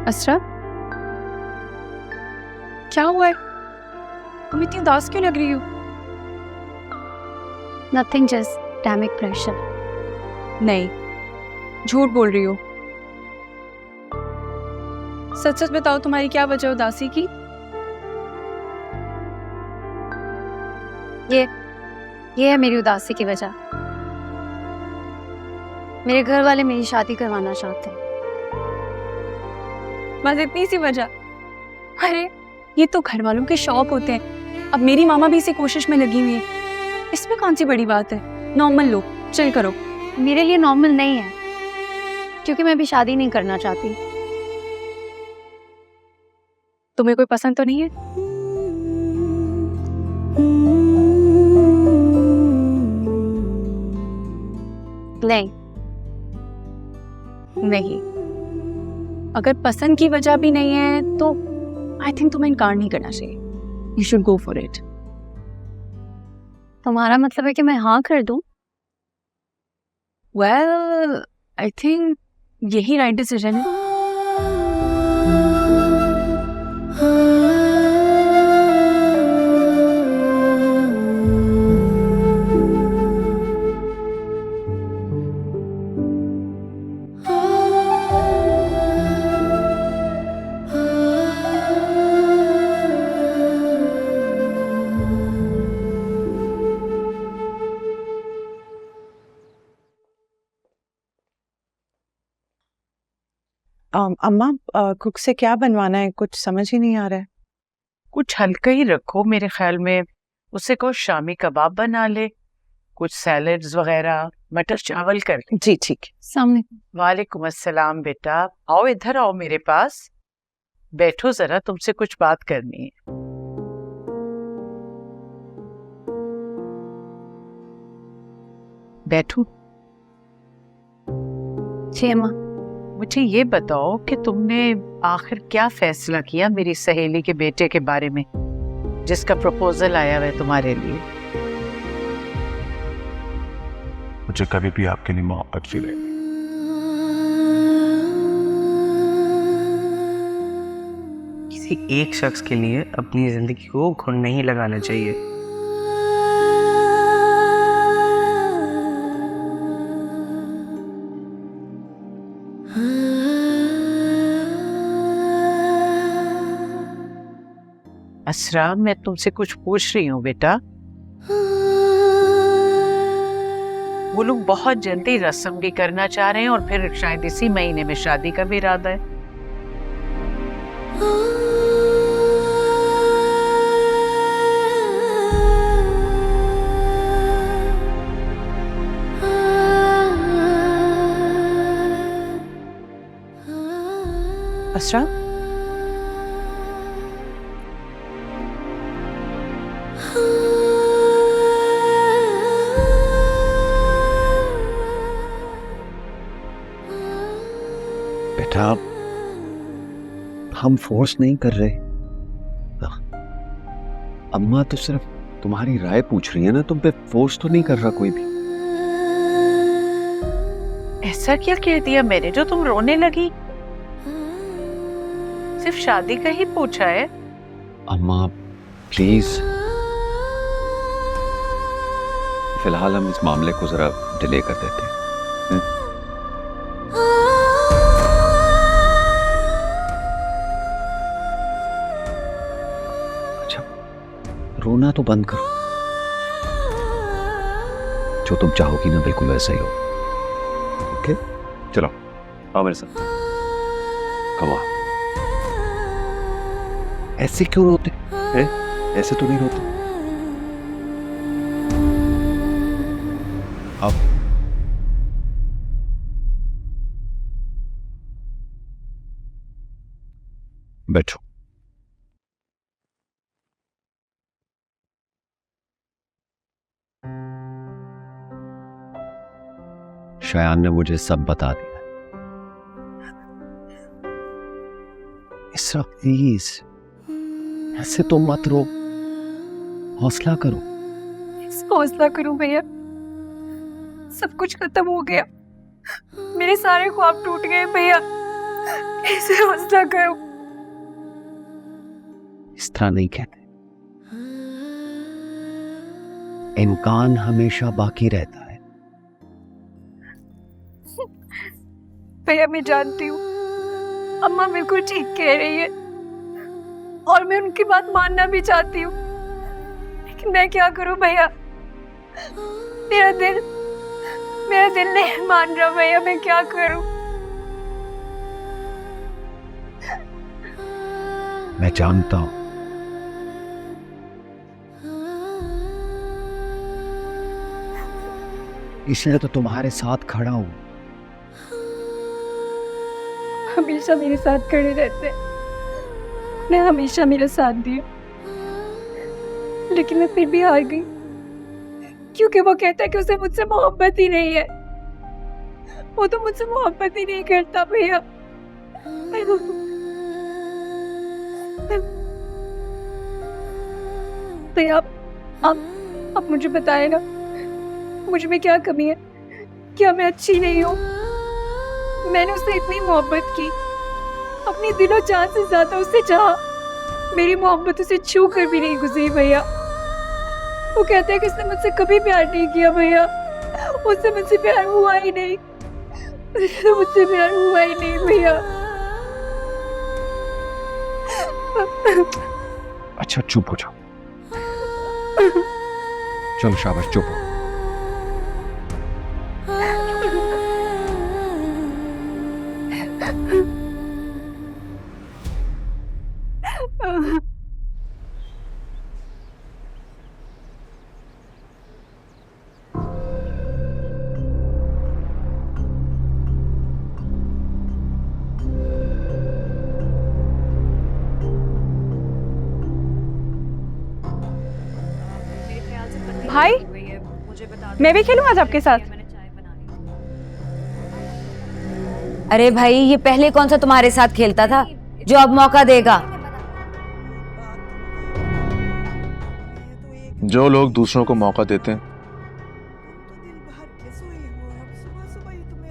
असरा, क्या हुआ है? तुम इतनी उदास क्यों लग रही हो? Nothing, just stomach pressure. नहीं, झूठ बोल रही हो। सच सच बताओ, तुम्हारी क्या वजह उदासी की? ये है मेरी उदासी की वजह। मेरे घर वाले मेरी शादी करवाना चाहते हैं। बस इतनी सी वजह? अरे ये तो घर वालों के शौक होते हैं। अब मेरी मामा भी इसी कोशिश में लगी हुई है, इसमें कौन सी बड़ी बात है? नॉर्मल लो, चिल करो। मेरे लिए नॉर्मल नहीं है, क्योंकि मैं अभी शादी नहीं करना चाहती। तुम्हें कोई पसंद तो नहीं है? नहीं। नहीं, अगर पसंद की वजह भी नहीं है तो आई थिंक तुम्हें इनकार नहीं करना चाहिए। You should go for it. तुम्हारा मतलब है कि मैं हाँ कर दूं? वेल, आई थिंक यही राइट डिसीजन है। अम्मा, कुक से क्या बनवाना है? कुछ समझ ही नहीं आ रहा है। कुछ हल्का ही रखो, मेरे ख्याल में उससे को शामी कबाब बना ले, कुछ सैलेड्स वगैरह, मटर चावल कर ले। जी ठीक है। सामने। वालेकुम अस्सलाम बेटा, आओ इधर आओ मेरे पास, बैठो जरा, तुमसे कुछ बात करनी है। बैठो। जी अम्मा। मुझे ये बताओ कि तुमने आखिर क्या फैसला किया मेरी सहेली के बेटे के बारे में, जिसका प्रपोजल आया हुआ है तुम्हारे लिए? मुझे कभी भी आपके लिए मोहब्बत फील है। किसी एक शख्स के लिए अपनी जिंदगी को घुन नहीं लगाना चाहिए। असरा, मैं तुमसे कुछ पूछ रही हूँ बेटा। वो लोग बहुत जल्दी रस्म भी करना चाह रहे हैं और फिर शायद इसी महीने में शादी का भी इरादा है। असरा, बेटा, हम फोर्स नहीं कर रहे। अम्मा तो सिर्फ तुम्हारी राय पूछ रही है ना, तुम पे फोर्स तो नहीं कर रहा कोई भी। ऐसा क्या कह दिया मैंने जो तुम रोने लगी? सिर्फ शादी का ही पूछा है। अम्मा प्लीज, फिलहाल हम इस मामले को जरा डिले कर देते हैं। अच्छा, रोना तो बंद करो। जो तुम चाहोगी ना बिल्कुल वैसा ही हो। ओके, चलो आओ मेरे साथ। Come on. ऐसे क्यों रोते हैं? ऐसे तो नहीं रोते। अब बैठो। शयान ने मुझे सब बता दिया। इसरा प्लीज, ऐसे तो मत रो, हौसला करो। हौसला करूं भैया? सब कुछ खत्म हो गया, मेरे सारे ख्वाब टूट गए भैया। ऐसे हौसला करो। इस तरह नहीं कहते, इम्कान हमेशा बाकी रहता है। भैया मैं जानती हूँ अम्मा बिल्कुल ठीक कह रही है और मैं उनकी बात मानना भी चाहती हूँ, लेकिन मैं क्या करूँ भैया, मेरा दिल नहीं मान रहा भैया, मैं क्या करूँ। मैं जानता हूं, इसलिए तो तुम्हारे साथ खड़ा हूं। हमेशा मेरे साथ खड़े रहते हैं, मैं हमेशा मेरा साथ दिया, लेकिन मैं फिर भी हार गई क्योंकि वो कहता है कि उसे मुझसे मोहब्बत ही नहीं है। वो तो मुझसे मोहब्बत ही नहीं करता भैया। भैया आप मुझे बताए ना, मुझ में क्या कमी है? क्या मैं अच्छी नहीं हूँ? मैंने उससे इतनी मोहब्बत की, अपनी दिलो जान से ज्यादा उससे चाहा, मेरी मोहब्बत उसे छू कर भी नहीं गुजरी भैया। वो कहता है कि उसने मुझसे कभी प्यार नहीं किया भैया, उससे मुझसे प्यार हुआ ही नहीं, उससे मुझसे प्यार हुआ ही नहीं भैया। अच्छा चुप हो जाओ, चलो शाबाश चुप हो। भाई मैं भी खेलूं आज आपके साथ? अरे भाई, ये पहले कौन सा तुम्हारे साथ खेलता था जो अब मौका देगा? जो लोग दूसरों को मौका देते हैं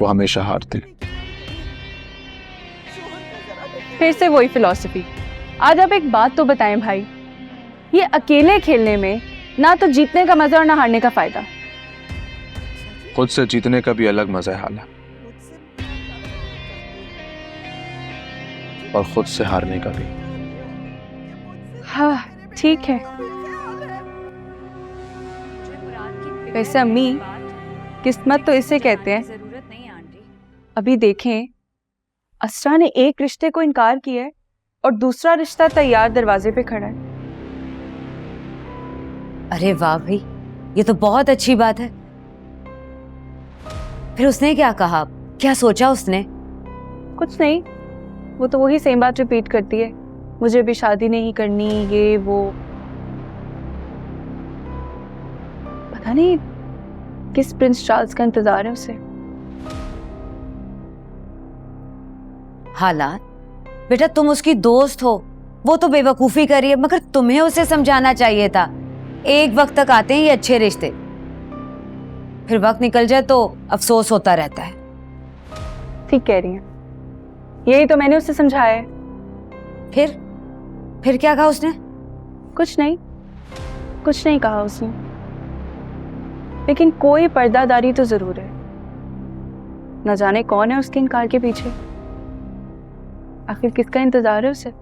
वो हमेशा हारते हैं। फिर से वही फिलॉसफी। आज आप एक बात तो बताएं भाई, ये अकेले खेलने में ना तो जीतने का मजा और ना हारने का फायदा। खुद से जीतने का भी अलग मजा है हाला, और खुद से हारने का भी। हाँ ठीक है। वैसे अम्मी, किस्मत तो इसे कहते हैं। अभी देखें, असरा ने एक रिश्ते को इनकार किया है और दूसरा रिश्ता तैयार दरवाजे पे खड़ा है। अरे वाह भाई, ये तो बहुत अच्छी बात है। फिर उसने क्या कहा, क्या सोचा उसने? कुछ नहीं, वो तो वही सेम बात रिपीट करती है, मुझे भी शादी नहीं करनी, ये वो। पता नहीं किस प्रिंस चार्ल्स का इंतजार है उसे। हालात बेटा, तुम उसकी दोस्त हो, वो तो बेवकूफी करी है, मगर तुम्हें उसे समझाना चाहिए था। एक वक्त तक आते हैं ये अच्छे रिश्ते, फिर वक्त निकल जाए तो अफसोस होता रहता है। ठीक कह रही हैं, यही तो मैंने उसे समझाया है। फिर क्या कहा उसने? कुछ नहीं कहा उसने, लेकिन कोई पर्दादारी तो जरूर है। न जाने कौन है उसके इनकार के पीछे, आखिर किसका इंतजार है उसे।